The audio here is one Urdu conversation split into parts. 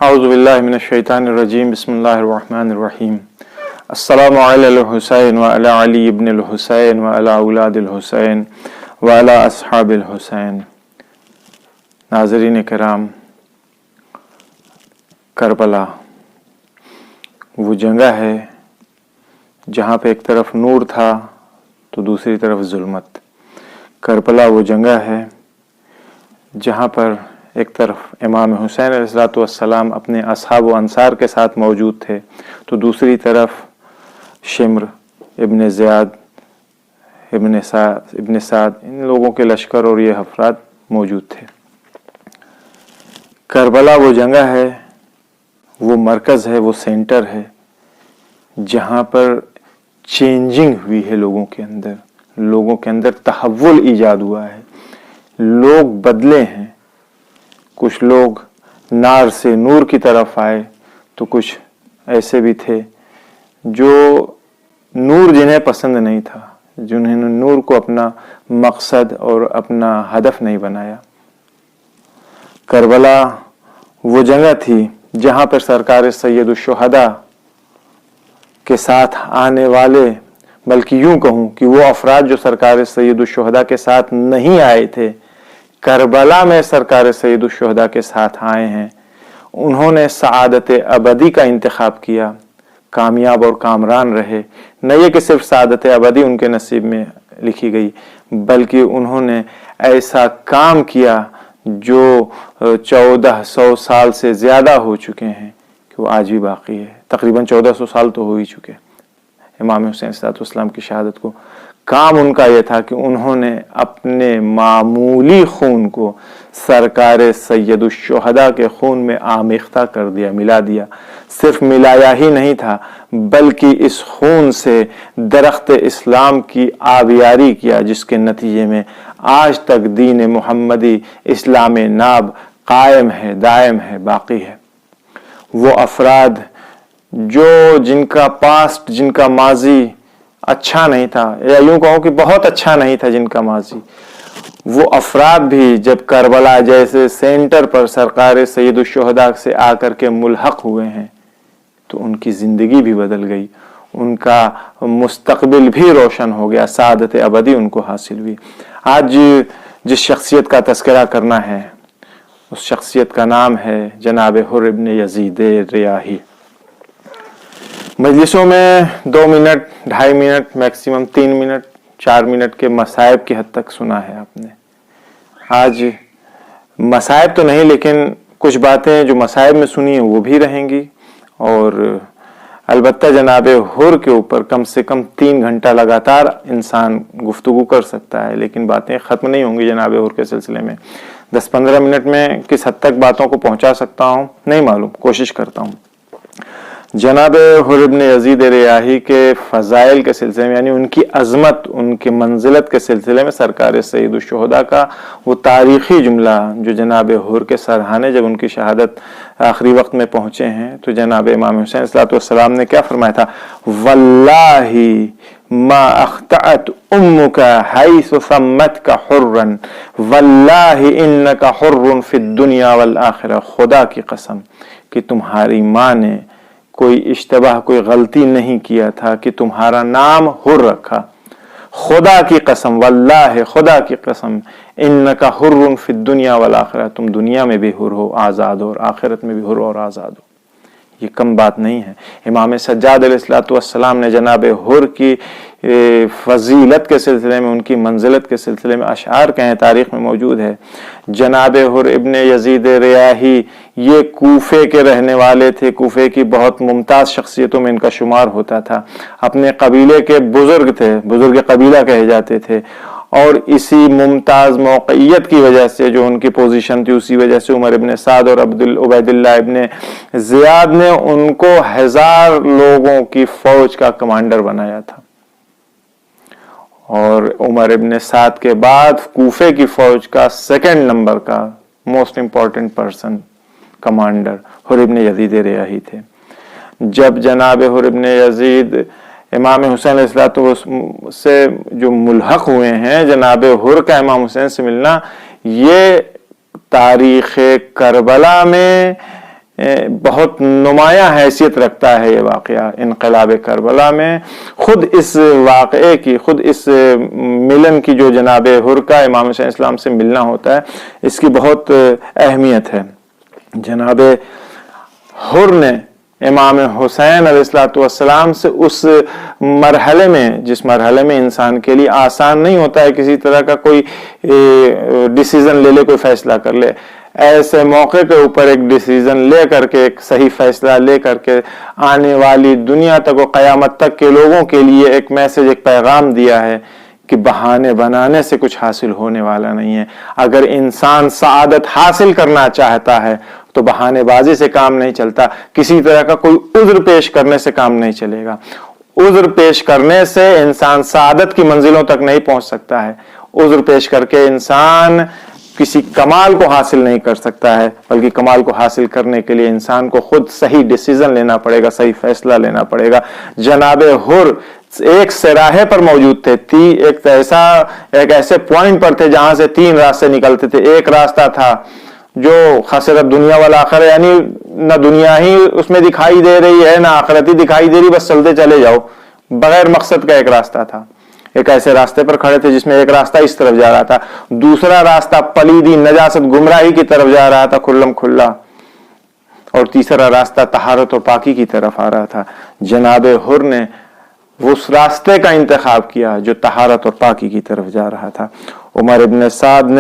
اعوذ باللہ من الشیطان الرجیم بسم اللہ الرحمن الرحیم السلام علی الحسین وعلی علی ابن الحسین وعلی اولاد الحسین وعلی اصحاب الحسین۔ ناظرین کرام، کربلا وہ جگہ ہے جہاں پہ ایک طرف نور تھا تو دوسری طرف ظلمت۔ کربلا وہ جگہ ہے جہاں پر ایک طرف امام حسین علیہ السلام اپنے اصحاب و انصار کے ساتھ موجود تھے تو دوسری طرف شمر ابن زیاد ابن سعد ان لوگوں کے لشکر اور یہ افراد موجود تھے۔ کربلا وہ جگہ ہے، وہ مرکز ہے، وہ سینٹر ہے جہاں پر چینجنگ ہوئی ہے، لوگوں کے اندر تحول ایجاد ہوا ہے، لوگ بدلے ہیں۔ کچھ لوگ نار سے نور کی طرف آئے تو کچھ ایسے بھی تھے جو نور جنہیں پسند نہیں تھا، جنہوں نے نور کو اپنا مقصد اور اپنا ہدف نہیں بنایا۔ کربلا وہ جگہ تھی جہاں پر سرکار سید الشہداء کے ساتھ آنے والے، بلکہ یوں کہوں کہ وہ افراد جو سرکار سید الشہداء کے ساتھ نہیں آئے تھے، کربلا میں سرکار سید الشہداء کے ساتھ آئے ہیں۔ انہوں نے سعادت ابدی کا انتخاب کیا، کامیاب اور کامران رہے۔ نہ یہ کہ صرف سعادت ابدی ان کے نصیب میں لکھی گئی، بلکہ انہوں نے ایسا کام کیا جو 1400 سال سے زیادہ ہو چکے ہیں کہ وہ آج بھی باقی ہے۔ تقریباً 1400 سال تو ہو ہی چکے امام حسین علیہ السلام کی شہادت کو۔ کام ان کا یہ تھا کہ انہوں نے اپنے معمولی خون کو سرکار سید الشہداء کے خون میں آمیختہ کر دیا، ملا دیا۔ صرف ملایا ہی نہیں تھا بلکہ اس خون سے درخت اسلام کی آبیاری کیا، جس کے نتیجے میں آج تک دین محمدی اسلام ناب قائم ہے، دائم ہے، باقی ہے۔ وہ افراد جن کا پاسٹ، جن کا ماضی اچھا نہیں تھا، یا یوں کہوں کہ بہت اچھا نہیں تھا جن کا ماضی، وہ افراد بھی جب کربلا جیسے سینٹر پر سرکار سید الشہداء سے آ کر کے ملحق ہوئے ہیں تو ان کی زندگی بھی بدل گئی، ان کا مستقبل بھی روشن ہو گیا، سعادت ابدی ان کو حاصل ہوئی۔ آج جس شخصیت کا تذکرہ کرنا ہے اس شخصیت کا نام ہے جناب حر ابن یزید ریاحی۔ مجلسوں میں 2 minute, 2.5 minute, maximum 3 minute, 4 minute کے مصائب کی حد تک سنا ہے آپ نے۔ آج مصائب تو نہیں، لیکن کچھ باتیں جو مصائب میں سنی ہیں وہ بھی رہیں گی، اور البتہ جناب حر کے اوپر کم سے کم 3 گھنٹہ لگاتار انسان گفتگو کر سکتا ہے، لیکن باتیں ختم نہیں ہوں گی جناب حر کے سلسلے میں۔ 10-15 منٹ میں کس حد تک باتوں کو پہنچا سکتا ہوں نہیں معلوم، کوشش کرتا ہوں۔ جناب حر ابن یزید ریاحی کے فضائل کے سلسلے میں، یعنی ان کی عظمت، ان کی منزلت کے سلسلے میں سرکار سید الشہداء کا وہ تاریخی جملہ جو جناب حر کے سرہانے جب ان کی شہادت آخری وقت میں پہنچے ہیں تو جناب امام حسین علیہ السلام نے کیا فرمایا تھا؟ واللہ ما اخطأت امک حیث سمتک حرا واللہ انک حر فی الدنیا والآخرہ۔ خدا کی قسم کہ تمہاری ماں نے کوئی اشتباہ، کوئی غلطی نہیں کیا تھا کہ تمہارا نام حر رکھا۔ خدا کی قسم، واللہ خدا کی قسم، انکا حر فی الدنیا والآخرہ، تم دنیا میں بھی حر ہو، آزاد ہو، اور آخرت میں بھی حر اور آزاد ہو۔ یہ کم بات نہیں ہے۔ امام سجاد علیہ السلام نے جناب حر کی فضیلت کے سلسلے میں، ان کی منزلت کے سلسلے میں اشعار کہیں تاریخ میں موجود ہے۔ جناب حر ابن یزید ریاحی یہ کوفے کے رہنے والے تھے، کوفے کی بہت ممتاز شخصیتوں میں ان کا شمار ہوتا تھا، اپنے قبیلے کے بزرگ تھے، بزرگ قبیلہ کہے جاتے تھے، اور اسی ممتاز موقعیت کی وجہ سے جو ان کی پوزیشن تھی، اسی وجہ سے عمر ابن سعد اور عبید اللہ ابن زیاد نے ان کو 1000 لوگوں کی فوج کا کمانڈر بنایا تھا، اور عمر ابن سعد کے بعد کوفے کی فوج کا 2nd نمبر کا موسٹ امپورٹنٹ پرسن کمانڈر حر ابن یزید ریاحی تھے۔ جب جناب حر ابن یزید امام حسین علیہ السلام سے جو ملحق ہوئے ہیں، جناب حر کا امام حسین سے ملنا یہ تاریخ کربلا میں بہت نمایاں حیثیت رکھتا ہے یہ واقعہ انقلاب کربلا میں. خود اس واقعے کی، خود اس ملن کی جو جناب حر کا امام حسین اسلام سے ملنا ہوتا ہے، اس کی بہت اہمیت ہے. جناب حر نے امام حسین علیہ السلام سے اس مرحلے میں، جس مرحلے میں انسان کے لیے آسان نہیں ہوتا ہے کسی طرح کا کوئی ڈیسیزن لے لے، کوئی فیصلہ کر لے، ایسے موقع کے اوپر ایک ڈیسیزن لے کر کے، ایک صحیح فیصلہ لے کر کے آنے والی دنیا تک و قیامت تک کے لوگوں کے لیے ایک میسج، ایک پیغام دیا ہے کہ بہانے بنانے سے کچھ حاصل ہونے والا نہیں ہے. اگر انسان سعادت حاصل کرنا چاہتا ہے تو بہانے بازی سے کام نہیں چلتا، کسی طرح کا کوئی عذر پیش کرنے سے کام نہیں چلے گا. عذر پیش کرنے سے انسان سعادت کی منزلوں تک نہیں پہنچ سکتا ہے. عذر پیش کر کے انسان کسی کمال کو حاصل نہیں کر سکتا ہے، بلکہ کمال کو حاصل کرنے کے لیے انسان کو خود صحیح ڈیسیزن لینا پڑے گا، صحیح فیصلہ لینا پڑے گا. جناب حر ایک سراہے پر موجود تھے، ایک ایسے پوائنٹ پر تھے جہاں سے 3 راستے نکلتے تھے. ایک راستہ تھا جو خسرت دنیا والآخرہ، یعنی نہ دنیا ہی اس میں دکھائی دے رہی ہے نہ آخرت ہی دکھائی دے رہی، بس چلتے چلے جاؤ، بغیر مقصد کا ایک راستہ تھا. ایک ایسے راستے پر کھڑے تھے جس میں ایک راستہ اس طرف جا رہا تھا، دوسرا راستہ پلیدی، نجاست، گمراہی کی طرف جا رہا تھا کھلم کھلا، اور تیسرا راستہ طہارت اور پاکی کی طرف آ رہا تھا. جناب حر نے اس راستے کا انتخاب کیا جو طہارت اور پاکی کی طرف جا رہا تھا. عمر ابن سعد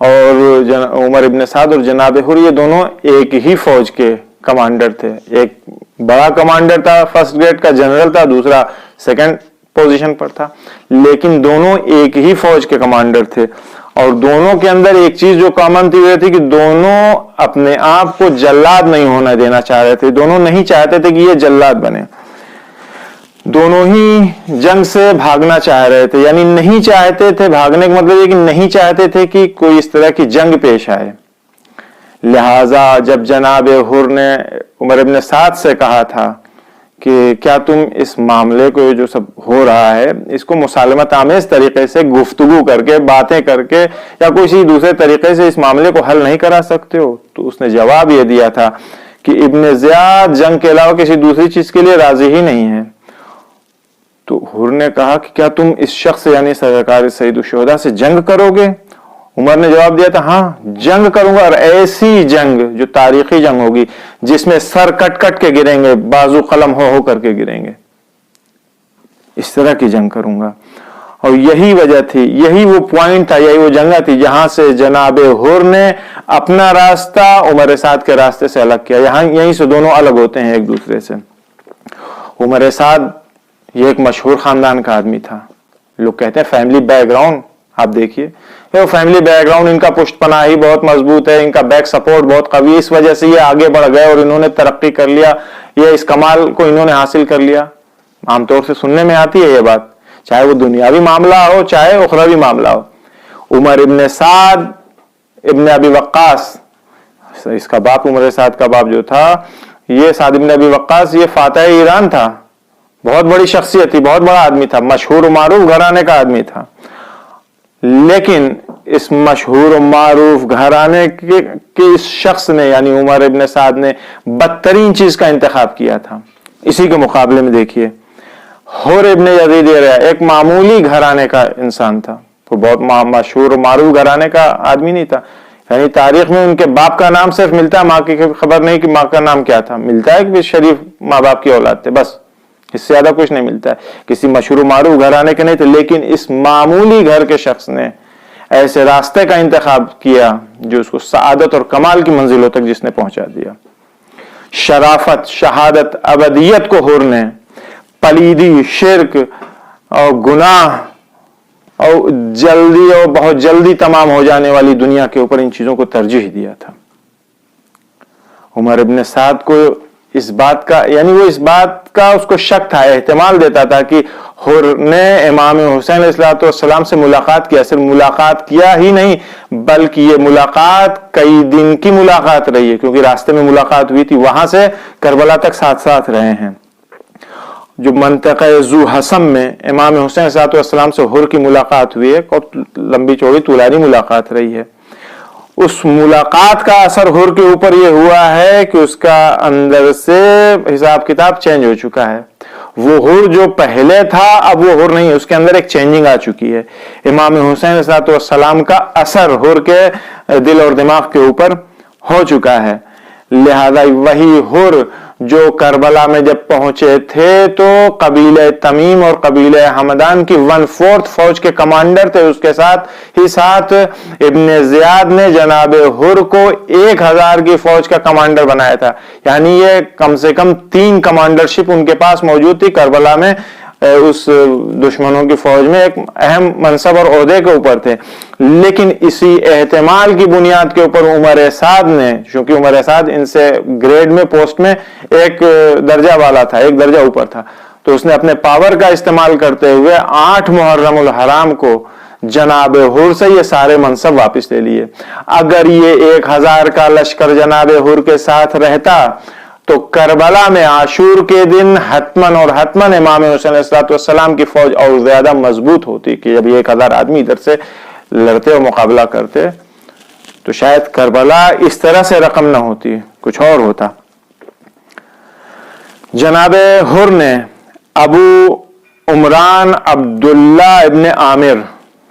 اور جناب حر یہ دونوں ایک ہی فوج کے کمانڈر تھے. ایک بڑا کمانڈر تھا، فرسٹ گریڈ کا جنرل تھا، دوسرا سیکنڈ پوزیشن پر تھا، لیکن دونوں ایک ہی فوج کے کمانڈر تھے. اور دونوں کے اندر ایک چیز جو کامن تھی وہ تھی کہ دونوں اپنے آپ کو جلاد نہیں ہونا دینا چاہ رہے تھے. دونوں نہیں چاہتے تھے کہ یہ جلاد بنے. دونوں ہی جنگ سے بھاگنا چاہ رہے تھے، یعنی نہیں چاہتے تھے، بھاگنے کا مطلب یہ کہ نہیں چاہتے تھے کہ کوئی اس طرح کی جنگ پیش آئے. لہذا جب جناب حر نے عمر ابن سعد سے کہا تھا کہ کیا تم اس معاملے کو جو سب ہو رہا ہے اس کو مسالمت آمیز طریقے سے گفتگو کر کے، باتیں کر کے، یا کسی دوسرے طریقے سے اس معاملے کو حل نہیں کرا سکتے ہو، تو اس نے جواب یہ دیا تھا کہ ابن زیاد جنگ کے علاوہ کسی دوسری چیز کے لیے راضی ہی نہیں ہے. تو حر نے کہا کہ کیا تم اس شخص یعنی سرکار سید الشہداء سے جنگ کرو گے؟ عمر نے جواب دیا تھا ہاں جنگ کروں گا، اور ایسی جنگ جو تاریخی جنگ ہوگی جس میں سر کٹ کٹ کے گریں گے، بازو قلم ہو کر کے گریں گے، اس طرح کی جنگ کروں گا. اور یہی وجہ تھی، یہی وہ پوائنٹ تھا، یہی وہ جگہ تھی جہاں سے جناب حر نے اپنا راستہ عمر سعد کے راستے سے الگ کیا. یہیں سے دونوں الگ ہوتے ہیں ایک دوسرے سے. عمر سعد یہ ایک مشہور خاندان کا آدمی تھا. لوگ کہتے ہیں فیملی بیک گراؤنڈ، آپ دیکھیے فیملی بیک گراؤنڈ، ان کا پشت پناہ ہی بہت مضبوط ہے، ان کا بیک سپورٹ بہت قوی، اس وجہ سے یہ آگے بڑھ گئے اور انہوں نے ترقی کر لیا، یہ اس کمال کو انہوں نے حاصل کر لیا. عام طور سے سننے میں آتی ہے یہ بات، چاہے وہ دنیاوی معاملہ ہو چاہے اخروی معاملہ ہو. عمر ابن سعد ابن ابی وقاص، اس کا باپ عمر سعد کا باپ جو تھا یہ سعد ابن ابی وقاص، یہ فاتح ایران تھا، بہت بڑی شخصیت تھی، بہت بڑا آدمی تھا، مشہور و معروف گھرانے کا آدمی تھا. لیکن اس مشہور و معروف گھرانے کے اس شخص نے یعنی عمر ابن سعد نے بدترین چیز کا انتخاب کیا تھا. اسی کے مقابلے میں دیکھیے حر ابن یزید ایک معمولی گھرانے کا انسان تھا، وہ بہت مشہور و معروف گھرانے کا آدمی نہیں تھا. یعنی تاریخ میں ان کے باپ کا نام صرف ملتا ہے، ماں کی خبر نہیں کہ ماں کا نام کیا تھا. ملتا ہے کہ شریف ماں باپ کی اولاد تھے، بس اس سے زیادہ کچھ نہیں ملتا ہے. کسی مشہور و معروف گھرانے کے نہیں تھے، لیکن اس معمولی گھر کے شخص نے ایسے راستے کا انتخاب کیا جو اس کو سعادت اور کمال کی منزلوں تک جس نے پہنچا دیا. شرافت، شہادت، ابدیت کو حر نے پلیدی، شرک اور گناہ اور جلدی اور بہت جلدی تمام ہو جانے والی دنیا کے اوپر ان چیزوں کو ترجیح دیا تھا. عمر ابن سعد کو اس بات کا یعنی وہ اس بات کا اس کو شک تھا، احتمال دیتا تھا کہ حر نے امام حسین علیہ السلام سے ملاقات کیا. صرف ملاقات کیا ہی نہیں بلکہ یہ ملاقات کئی دن کی ملاقات رہی ہے، کیونکہ راستے میں ملاقات ہوئی تھی، وہاں سے کربلا تک ساتھ ساتھ رہے ہیں. جو منطقہ ذو حسم میں امام حسین علیہ السلام سے حر کی ملاقات ہوئی ہے اور لمبی چوڑی طولانی ملاقات رہی ہے. اس ملاقات کا اثر حر کے اوپر یہ ہوا ہے کہ اس کا اندر سے حساب کتاب چینج ہو چکا ہے. وہ حر جو پہلے تھا اب وہ حر نہیں ہے, اس کے اندر ایک چینجنگ آ چکی ہے. امام حسین علیہ السلام کا اثر حر کے دل اور دماغ کے اوپر ہو چکا ہے. لہذا وہی حر جو کربلا میں جب پہنچے تھے تو قبیلہ تمیم اور قبیلہ حمدان کی 1/4 فوج کے کمانڈر تھے. اس کے ساتھ ابن زیاد نے جناب حر کو 1000 کی فوج کا کمانڈر بنایا تھا. یعنی یہ کم سے کم 3 کمانڈرشپ ان کے پاس موجود تھی. کربلا میں اس دشمنوں کی فوج میں ایک اہم منصب اور عہدے کے اوپر تھے. لیکن اسی احتمال کی بنیاد کے اوپر عمر سعد نے, چونکہ عمر سعد ان سے گریڈ میں پوسٹ میں ایک درجہ والا تھا, ایک درجہ اوپر تھا, تو اس نے اپنے پاور کا استعمال کرتے ہوئے 8 محرم الحرام کو جناب حر سے یہ سارے منصب واپس لے لیے. اگر یہ 1000 کا لشکر جناب حر کے ساتھ رہتا تو کربلا میں عاشور کے دن حتمن امام حسین علیہ السلام کی فوج اور زیادہ مضبوط ہوتی کہ جب 1000 آدمی ادھر سے لڑتے اور مقابلہ کرتے تو شاید کربلا اس طرح سے رقم نہ ہوتی, کچھ اور ہوتا. جناب حر نے ابو عمران عبداللہ ابن عامر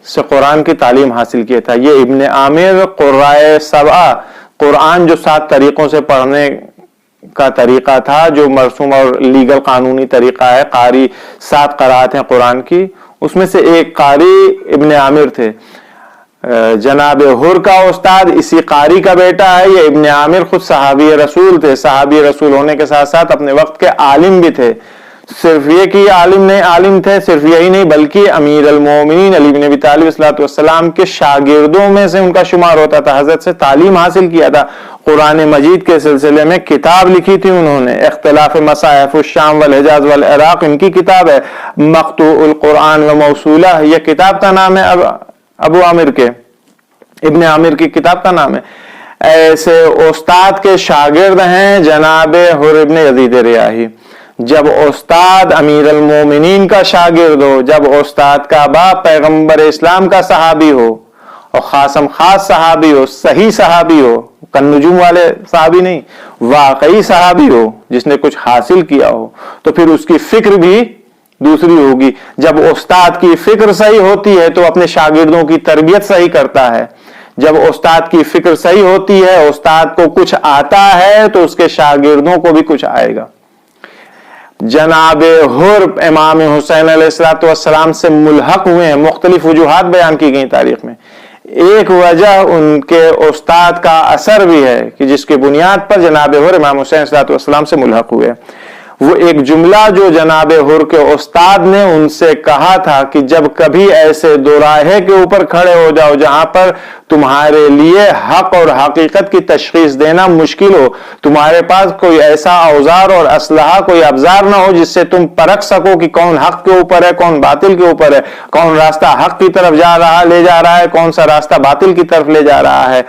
سے قرآن کی تعلیم حاصل کیا تھا. یہ ابن عامر قرائے سبعہ, قرآن جو 7 طریقوں سے پڑھنے کا طریقہ تھا, جو مرسوم اور لیگل قانونی طریقہ ہے, قاری 7 قرات ہیں قرآن کی, اس میں سے ایک قاری ابن عامر تھے. جناب حر کا استاد اسی قاری کا بیٹا ہے. یہ ابن عامر خود صحابی رسول تھے. صحابی رسول ہونے کے ساتھ ساتھ اپنے وقت کے عالم بھی تھے. صرف یہ کہ عالم تھے, صرف یہی نہیں بلکہ امیر المومنین علی بن ابی طالب صلوات والسلام کے شاگردوں میں سے ان کا شمار ہوتا تھا. حضرت سے تعلیم حاصل کیا تھا. قرآن مجید کے سلسلے میں کتاب لکھی تھی انہوں نے, اختلاف مصاحف الشام والحجاز والعراق ان کی کتاب ہے. مقطوع القرآن و موصولہ, یہ کتاب کا نام ہے ابو عامر کے, ابن عامر کی کتاب کا نام ہے. ایسے استاد کے شاگرد ہیں جناب حر ابن یزید ریاحی. جب استاد امیر المومنین کا شاگرد ہو, جب استاد کا باپ پیغمبر اسلام کا صحابی ہو اور خاص صحابی ہو, صحیح صحابی ہو, کنجوم والے صحابی نہیں, واقعی صحابی ہو جس نے کچھ حاصل کیا ہو, تو پھر اس کی فکر بھی دوسری ہوگی. جب استاد کی فکر صحیح ہوتی ہے تو اپنے شاگردوں کی تربیت صحیح کرتا ہے. جب استاد کی فکر صحیح ہوتی ہے, استاد کو کچھ آتا ہے تو اس کے شاگردوں کو بھی کچھ آئے گا. جناب حر امام حسین علیہ السلام سے ملحق ہوئے ہیں. مختلف وجوہات بیان کی گئی تاریخ میں. ایک وجہ ان کے استاد کا اثر بھی ہے کہ جس کی بنیاد پر جناب حر امام حسین علیہ السلام سے ملحق ہوئے. وہ ایک جملہ جو جناب حر کے استاد نے ان سے کہا تھا کہ جب کبھی ایسے دوراہے کے اوپر کھڑے ہو جاؤ جہاں پر تمہارے لیے حق اور حقیقت کی تشخیص دینا مشکل ہو, تمہارے پاس کوئی ایسا اوزار اور اسلحہ, کوئی ابزار نہ ہو جس سے تم پرکھ سکو کہ کون حق کے اوپر ہے, کون باطل کے اوپر ہے, کون راستہ حق کی طرف لے جا رہا ہے, کون سا راستہ باطل کی طرف لے جا رہا ہے,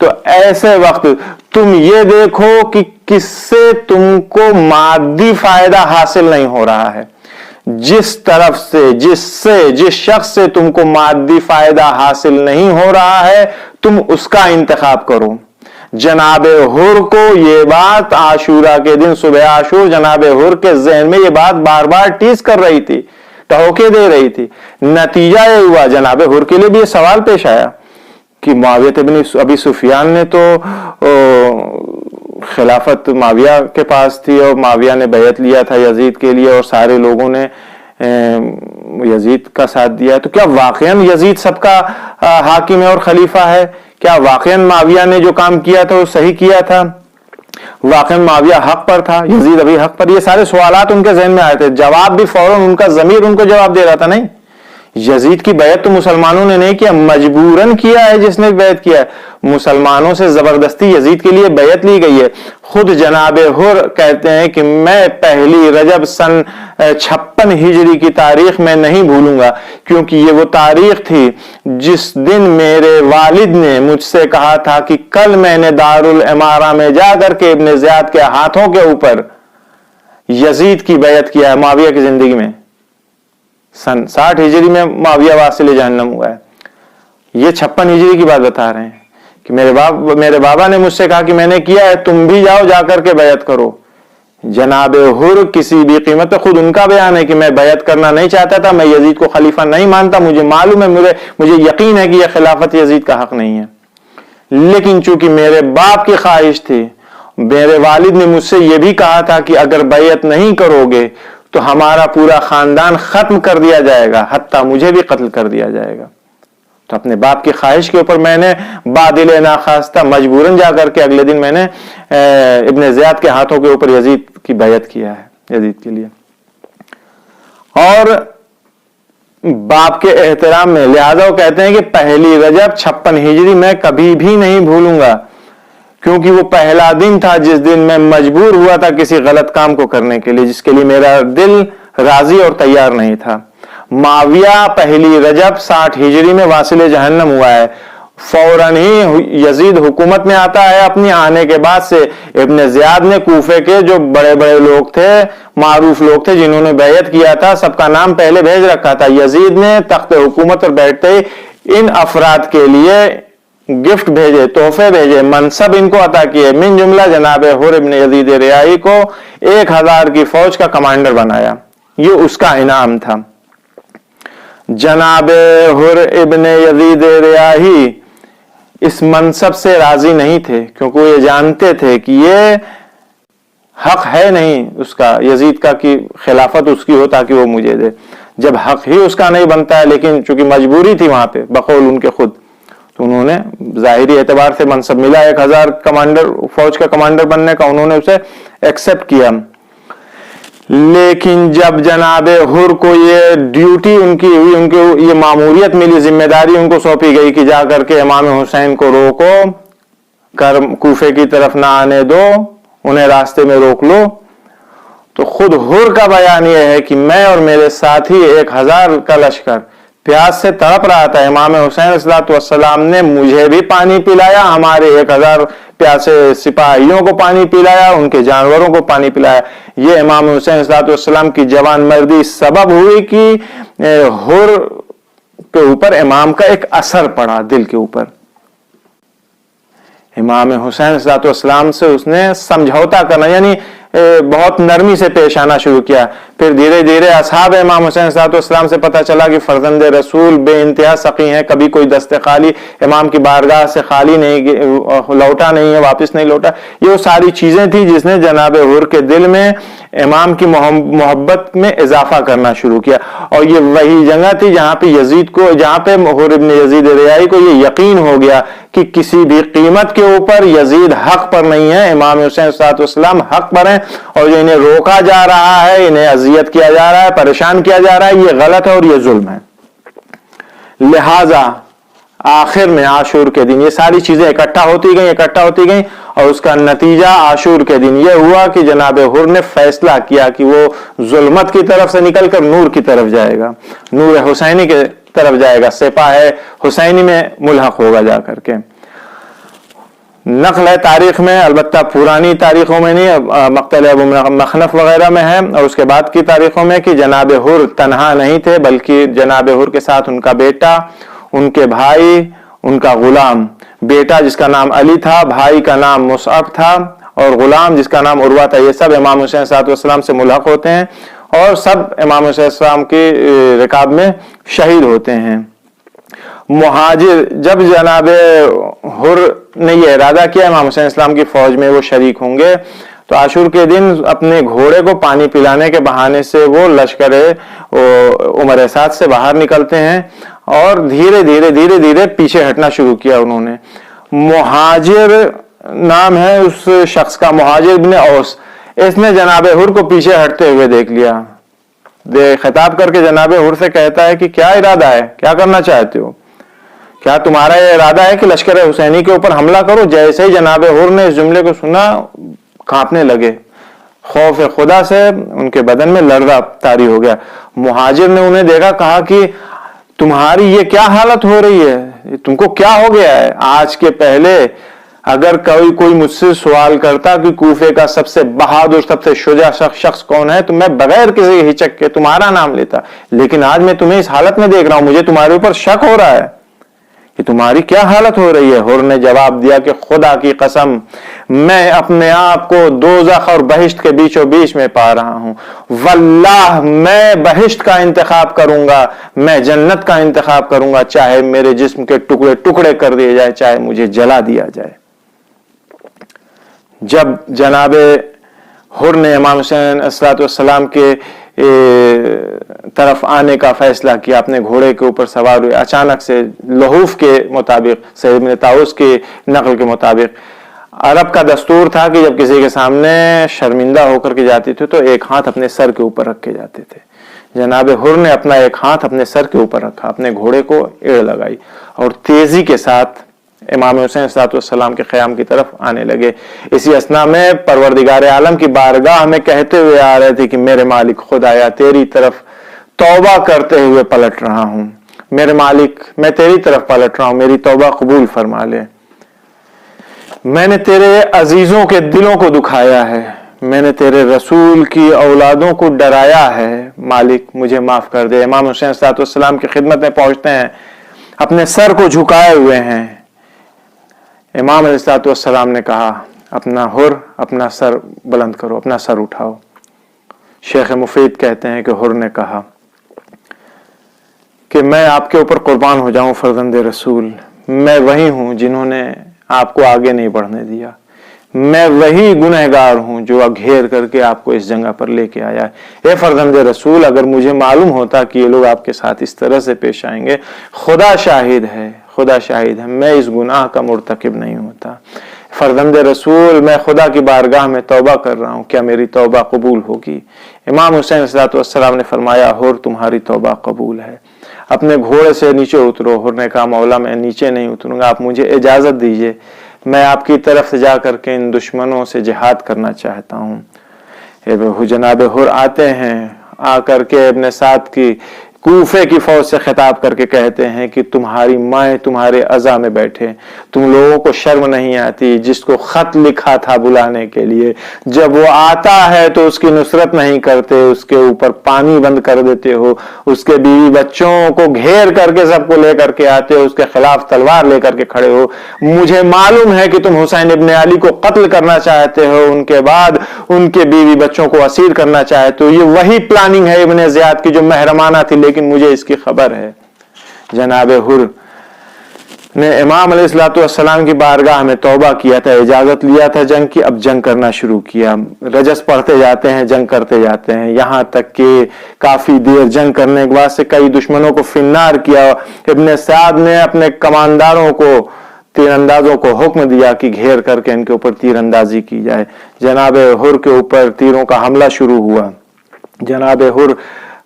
تو ایسے وقت تم یہ دیکھو کہ کس سے تم کو مادی فائدہ حاصل نہیں ہو رہا ہے. جس شخص سے تم کو مادی فائدہ حاصل نہیں ہو رہا ہے تم اس کا انتخاب کرو. جناب حر کو یہ بات عاشورہ کے دن صبح عاشور جناب حر کے ذہن میں یہ بات بار بار ٹیز کر رہی تھی, ٹھوکے دے رہی تھی. نتیجہ یہ ہوا جناب حر کے لیے بھی یہ سوال پیش آیا کہ معاویہ ابن ابی سفیان نے تو خلافت معاویہ کے پاس تھی اور معاویہ نے بیعت لیا تھا یزید کے لیے اور سارے لوگوں نے یزید کا ساتھ دیا, تو کیا واقعاً یزید سب کا حاکم ہے اور خلیفہ ہے؟ کیا واقعاً معاویہ نے جو کام کیا تھا وہ صحیح کیا تھا؟ واقعاً معاویہ حق پر تھا, یزید ابھی حق پر؟ یہ سارے سوالات ان کے ذہن میں آئے تھے. جواب بھی فوراً ان کا ضمیر ان کو جواب دے رہا تھا, نہیں, یزید کی بیعت تو مسلمانوں نے نہیں کیا, مجبوراً کیا ہے جس نے بیعت کیا ہے. مسلمانوں سے زبردستی یزید کے لیے بیعت لی گئی ہے. خود جناب حر کہتے ہیں کہ میں پہلی رجب سن 56 ہجری کی تاریخ میں نہیں بھولوں گا, کیونکہ یہ وہ تاریخ تھی جس دن میرے والد نے مجھ سے کہا تھا کہ کل میں نے دارالامارہ میں جا کر کے ابن زیاد کے ہاتھوں کے اوپر یزید کی بیعت کیا ہے معاویہ کی زندگی میں. سن 60 ہجری میں معاویہ واصل جہنم ہوا ہے. یہ 56 ہجری کی بات بتا رہے ہیں کہ میرے بابا نے مجھ سے کہا کہ میں نے کیا ہے، تم بھی جاؤ، جا کر کے بیعت کرو۔ جناب حر کسی بھی قیمت پہ، خود ان کا بیان ہے کہ میں بیعت کرنا نہیں چاہتا تھا، میں یزید کو خلیفہ نہیں مانتا، مجھے معلوم ہے، مجھے یقین ہے کہ یہ خلافت یزید کا حق نہیں ہے، لیکن چونکہ میرے باپ کی خواہش تھی، میرے والد نے مجھ سے یہ بھی کہا تھا کہ اگر بیعت نہیں کرو گے تو ہمارا پورا خاندان ختم کر دیا جائے گا، حتیٰ مجھے بھی قتل کر دیا جائے گا، تو اپنے باپ کی خواہش کے اوپر میں نے بادل ناخواستہ مجبوراً جا کر کے اگلے دن میں نے ابن زیاد کے ہاتھوں کے اوپر یزید کی بیعت کیا ہے، یزید کے لیے، اور باپ کے احترام میں، لہذا وہ کہتے ہیں کہ پہلی رجب 56 ہجری میں کبھی بھی نہیں بھولوں گا، کیونکہ وہ پہلا دن تھا جس دن میں مجبور ہوا تھا کسی غلط کام کو کرنے کے لیے، جس کے لیے میرا دل راضی اور تیار نہیں تھا۔ معاویہ پہلی رجب 60 ہجری میں واصل جہنم ہوا ہے، فوراً ہی یزید حکومت میں آتا ہے، اپنی آنے کے بعد سے ابن زیاد نے کوفے کے جو بڑے بڑے لوگ تھے، معروف لوگ تھے جنہوں نے بیعت کیا تھا، سب کا نام پہلے بھیج رکھا تھا۔ یزید نے تخت حکومت پر بیٹھتے ہی ان افراد کے لیے گفٹ بھیجے، تحفے بھیجے، منصب ان کو عطا کیے، من جملہ جناب حر ابن یزید ریاحی کو 1000 کی فوج کا کمانڈر بنایا، یہ اس کا انعام تھا۔ جناب حر ابن یزید ریاحی اس منصب سے راضی نہیں تھے، کیونکہ وہ یہ جانتے تھے کہ یہ حق ہے نہیں اس کا، یزید کا، کہ خلافت اس کی ہو تاکہ وہ مجھے دے، جب حق ہی اس کا نہیں بنتا ہے، لیکن چونکہ مجبوری تھی وہاں پہ بقول ان کے خود، تو انہوں نے ظاہری اعتبار سے منصب ملا 1000 کمانڈر، فوج کا کمانڈر بننے کا، انہوں نے اسے ایکسپٹ کیا۔ لیکن جب جناب حر کو یہ ڈیوٹی ان کی ہوئی، ان کو یہ ماموریت ملی، ذمہ داری ان کو سونپی گئی کہ جا کر کے امام حسین کو روکو، کوفے کی طرف نہ آنے دو، انہیں راستے میں روک لو، تو خود حر کا بیان یہ ہے کہ میں اور میرے ساتھی 1000 کا لشکر پیاس سے تڑپ رہا تھا، امام حسین علیہ الصلوۃ والسلام نے مجھے بھی پانی پلایا، ہمارے 1000 پیاسے سپاہیوں کو پانی پلایا، ان کے جانوروں کو پانی پلایا۔ یہ امام حسین علیہ الصلوۃ والسلام کی جوان مردی سبب ہوئی کہ حر کے اوپر امام کا ایک اثر پڑا دل کے اوپر۔ امام حسین علیہ الصلوۃ والسلام سے اس نے سمجھوتا کرنا، یعنی بہت نرمی سے پیش آنا شروع کیا۔ پھر دھیرے دھیرے اصحاب امام حسین صلی اللہ علیہ وسلم سے پتہ چلا کہ فرزند رسول بے انتہا سخی ہیں، کبھی کوئی دست خالی امام کی بارگاہ سے خالی نہیں لوٹا نہیں ہے، واپس نہیں لوٹا۔ یہ وہ ساری چیزیں تھیں جس نے جناب حر کے دل میں امام کی محبت میں اضافہ کرنا شروع کیا، اور یہ وہی جگہ تھی جہاں پہ یزید کو، جہاں پہ حر ابن یزید ریاحی کو یہ یقین ہو گیا کہ کسی بھی قیمت کے اوپر یزید حق پر نہیں ہے، امام حسین صلی اللہ علیہ وسلم حق پر ہیں، اور جو انہیں روکا جا رہا ہے، انہیں اذیت کیا جا رہا ہے، پریشان کیا جا رہا ہے، یہ غلط ہے اور یہ ظلم ہے۔ لہذا آخر میں عاشور کے دن یہ ساری چیزیں اکٹھا ہوتی گئیں اور اس کا نتیجہ عاشور کے دن یہ ہوا کہ جناب حر نے فیصلہ کیا کہ وہ ظلمت کی طرف سے نکل کر نور کی طرف جائے گا، نور حسینی کی طرف جائے گا، سپاہ حسینی میں ملحق ہوگا جا کر کے۔ نقل ہے تاریخ میں، البتہ پرانی تاریخوں میں نہیں، مقتل ابو مخنف وغیرہ میں ہے، اور اس کے بعد کی تاریخوں میں، کہ جناب حر تنہا نہیں تھے، بلکہ جناب حر کے ساتھ ان کا بیٹا، ان کے بھائی، ان کا غلام، بیٹا جس کا نام علی تھا، بھائی کا نام مصعب تھا، اور غلام جس کا نام عروہ تھا، یہ سب امام حسین صلی اللہ علیہ وسلم سے ملحق ہوتے ہیں اور سب امام حسین صلی اللہ علیہ وسلم کی رکاب میں شہید ہوتے ہیں۔ مہاجر، جب جناب حر نے یہ ارادہ کیا امام حسین اسلام کی فوج میں وہ شریک ہوں گے، تو عاشور کے دن اپنے گھوڑے کو پانی پلانے کے بہانے سے وہ لشکر عمر سعد سے باہر نکلتے ہیں اور دھیرے دھیرے پیچھے ہٹنا شروع کیا انہوں نے۔ مہاجر نام ہے اس شخص کا، مہاجر بن اوس، اس نے جناب حر کو پیچھے ہٹتے ہوئے دیکھ لیا، خطاب کر کے جناب حر سے کہتا ہے کہ کیا ارادہ ہے، کیا کرنا چاہتے ہو، کیا تمہارا یہ ارادہ ہے کہ لشکر حسینی کے اوپر حملہ کرو؟ جیسے ہی جناب حر نے اس جملے کو سنا کانپنے لگے، خوف خدا سے ان کے بدن میں لرزہ طاری ہو گیا۔ مہاجر نے انہیں دیکھا، کہا کہ تمہاری یہ کیا حالت ہو رہی ہے، تم کو کیا ہو گیا ہے؟ آج کے پہلے اگر کوئی مجھ سے سوال کرتا کہ کوفے کا سب سے بہادر، سب سے شجاع شخص کون ہے، تو میں بغیر کسی ہچک کے تمہارا نام لیتا، لیکن آج میں تمہیں اس حالت میں دیکھ رہا ہوں، مجھے تمہارے اوپر شک ہو رہا ہے کہ تمہاری کیا حالت ہو رہی ہے؟ حر نے جواب دیا کہ خدا کی قسم میں اپنے آپ کو دوزخ اور بہشت کے بیچوں بیچ میں پا رہا ہوں، واللہ میں بہشت کا انتخاب کروں گا، میں جنت کا انتخاب کروں گا، چاہے میرے جسم کے ٹکڑے ٹکڑے کر دیے جائے، چاہے مجھے جلا دیا جائے۔ جب جناب حر نے امام حسین علیہ السلام کے طرف آنے کا فیصلہ کیا، اپنے گھوڑے کے اوپر سوار ہوئے، اچانک سے لحوف کے مطابق، سید بن طاؤس کی نقل کے مطابق عرب کا دستور تھا کہ جب کسی کے سامنے شرمندہ ہو کر کے جاتے تھے تو ایک ہاتھ اپنے سر کے اوپر رکھ کے جاتے تھے۔ جناب حر نے اپنا ایک ہاتھ اپنے سر کے اوپر رکھا، اپنے گھوڑے کو ایڑ لگائی اور تیزی کے ساتھ امام حسین علیہ السلام کے خیام کی طرف آنے لگے۔ اسی اثنا میں پروردگار عالم کی بارگاہ میں کہتے ہوئے آ رہے تھے کہ میرے مالک خدایا تیری طرف توبہ کرتے ہوئے پلٹ رہا ہوں، میرے مالک میں تیری طرف پلٹ رہا ہوں، میری توبہ قبول فرما لے۔ میں نے تیرے عزیزوں کے دلوں کو دکھایا ہے، میں نے تیرے رسول کی اولادوں کو ڈرایا ہے، مالک مجھے معاف کر دے۔ امام حسین علیہ السلام کی خدمت میں پہنچتے ہیں، اپنے سر کو جھکائے ہوئے ہیں۔ امام علیہ السلام نے کہا اپنا حر اپنا سر بلند کرو، اپنا سر اٹھاؤ۔ شیخ مفید کہتے ہیں کہ حر نے کہا کہ میں آپ کے اوپر قربان ہو جاؤں فرزند رسول، میں وہی ہوں جنہوں نے آپ کو آگے نہیں بڑھنے دیا، میں وہی گنہگار ہوں جو گھیر کر کے آپ کو اس جگہ پر لے کے آیا ہے۔ اے فرزند رسول، اگر مجھے معلوم ہوتا کہ یہ لوگ آپ کے ساتھ اس طرح سے پیش آئیں گے، خدا شاہد ہے، خدا شاہد ہے میں اس گناہ کا مرتکب نہیں ہوتا۔ فرزند رسول میں خدا کی بارگاہ میں توبہ کر رہا ہوں، کیا میری توبہ قبول ہوگی؟ امام حسین علیہ السلام نے فرمایا حر تمہاری توبہ قبول ہے، اپنے گھوڑے سے نیچے اترو۔ حر نے کہا مولا میں نیچے نہیں اتروں گا، آپ مجھے اجازت دیجئے، میں آپ کی طرف سے جا کر کے ان دشمنوں سے جہاد کرنا چاہتا ہوں۔ جناب حر آتے ہیں، آ کر کے ابن سعد کی کوفے کی فوج سے خطاب کر کے کہتے ہیں کہ تمہاری مائیں تمہارے عزا میں بیٹھے، تم لوگوں کو شرم نہیں آتی؟ جس کو خط لکھا تھا بلانے کے لیے، جب وہ آتا ہے تو اس کی نصرت نہیں کرتے، اس کے اوپر پانی بند کر دیتے ہو، اس کے بیوی بچوں کو گھیر کر کے سب کو لے کر کے آتے ہو، اس کے خلاف تلوار لے کر کے کھڑے ہو۔ مجھے معلوم ہے کہ تم حسین ابن علی کو قتل کرنا چاہتے ہو، ان کے بعد ان کے بیوی بچوں کو اسیر کرنا چاہتے ہو، یہ وہی پلاننگ ہے ابن زیاد کی جو محرمانہ تھی، لیکن مجھے اس کی خبر ہے۔ جناب حر نے امام علیہ السلام کی بارگاہ میں توبہ کیا تھا، اجازت لیا تھا جنگ کی، اب جنگ کرنا شروع کیا، رجس پڑھتے جاتے ہیں، جنگ کرتے جاتے ہیں، یہاں تک کہ کافی دیر جنگ کرنے کے بعد سے کئی دشمنوں کو فنار کیا۔ ابن سعد نے اپنے کمانداروں کو، تیر اندازوں کو حکم دیا کہ گھیر کر کے ان کے اوپر تیر اندازی کی جائے۔ جناب حر کے اوپر تیروں کا حملہ شروع ہوا۔ جناب حر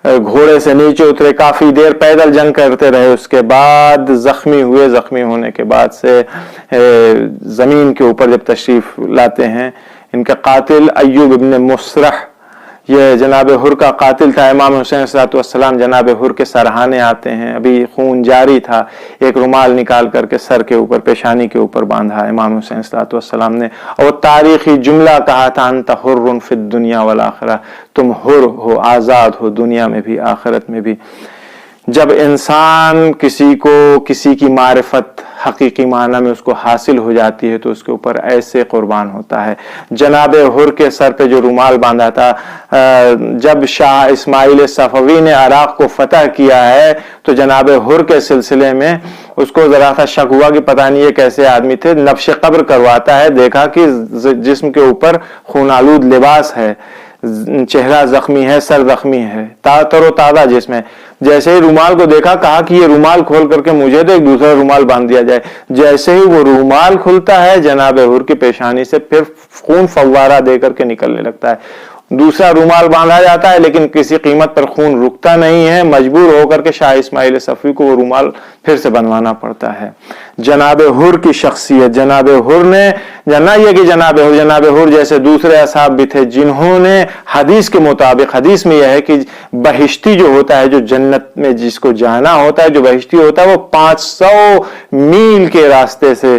گھوڑے سے نیچے اترے، کافی دیر پیدل جنگ کرتے رہے، اس کے بعد زخمی ہوئے، زخمی ہونے کے بعد سے زمین کے اوپر جب تشریف لاتے ہیں، ان کا قاتل ایوب ابن مسرح یہ جناب حر کا قاتل تھا۔ امام حسین علیہ السلام جناب حر کے سرہانے آتے ہیں، ابھی خون جاری تھا، ایک رومال نکال کر کے سر کے اوپر، پیشانی کے اوپر باندھا امام حسین علیہ السلام نے، اور تاریخی جملہ کہا تھا انت حر فی الدنیا والآخرہ، تم حر ہو، آزاد ہو، دنیا میں بھی آخرت میں بھی۔ جب انسان کسی کو کسی کی معرفت حقیقی معنی میں اس کو حاصل ہو جاتی ہے تو اس کے اوپر ایسے قربان ہوتا ہے۔ جناب حر کے سر پہ جو رومال باندھا تھا، جب شاہ اسماعیل صفوی نے عراق کو فتح کیا ہے تو جناب حر کے سلسلے میں اس کو ذرا سا شک ہوا کہ پتہ نہیں یہ کیسے آدمی تھے، نبش قبر کرواتا ہے، دیکھا کہ جسم کے اوپر خون آلود لباس ہے، چہرہ زخمی ہے، سر زخمی ہے، تر و تازہ جسم ہے۔ جیسے ہی رومال کو دیکھا، کہا کہ یہ رومال کھول کر کے مجھے تو ایک دوسرا رومال باندھ دیا جائے۔ جیسے ہی وہ رومال کھلتا ہے، جناب حر کی پیشانی سے پھر خون فوارہ دے کر کے نکلنے لگتا ہے۔ دوسرا رومال باندھا جاتا ہے لیکن کسی قیمت پر خون رکتا نہیں ہے، مجبور ہو کر کے شاہ اسماعیل صفوی کو وہ رومال پھر سے بنوانا پڑتا ہے۔ جناب حر کی شخصیت، جناب حر نے جانا یہ کہ جناب حر جیسے دوسرے اصحاب بھی تھے جنہوں نے حدیث کے مطابق، حدیث میں یہ ہے کہ بہشتی جو ہوتا ہے، جو جنت میں جس کو جانا ہوتا ہے، جو بہشتی ہوتا ہے، وہ 500 میل کے راستے سے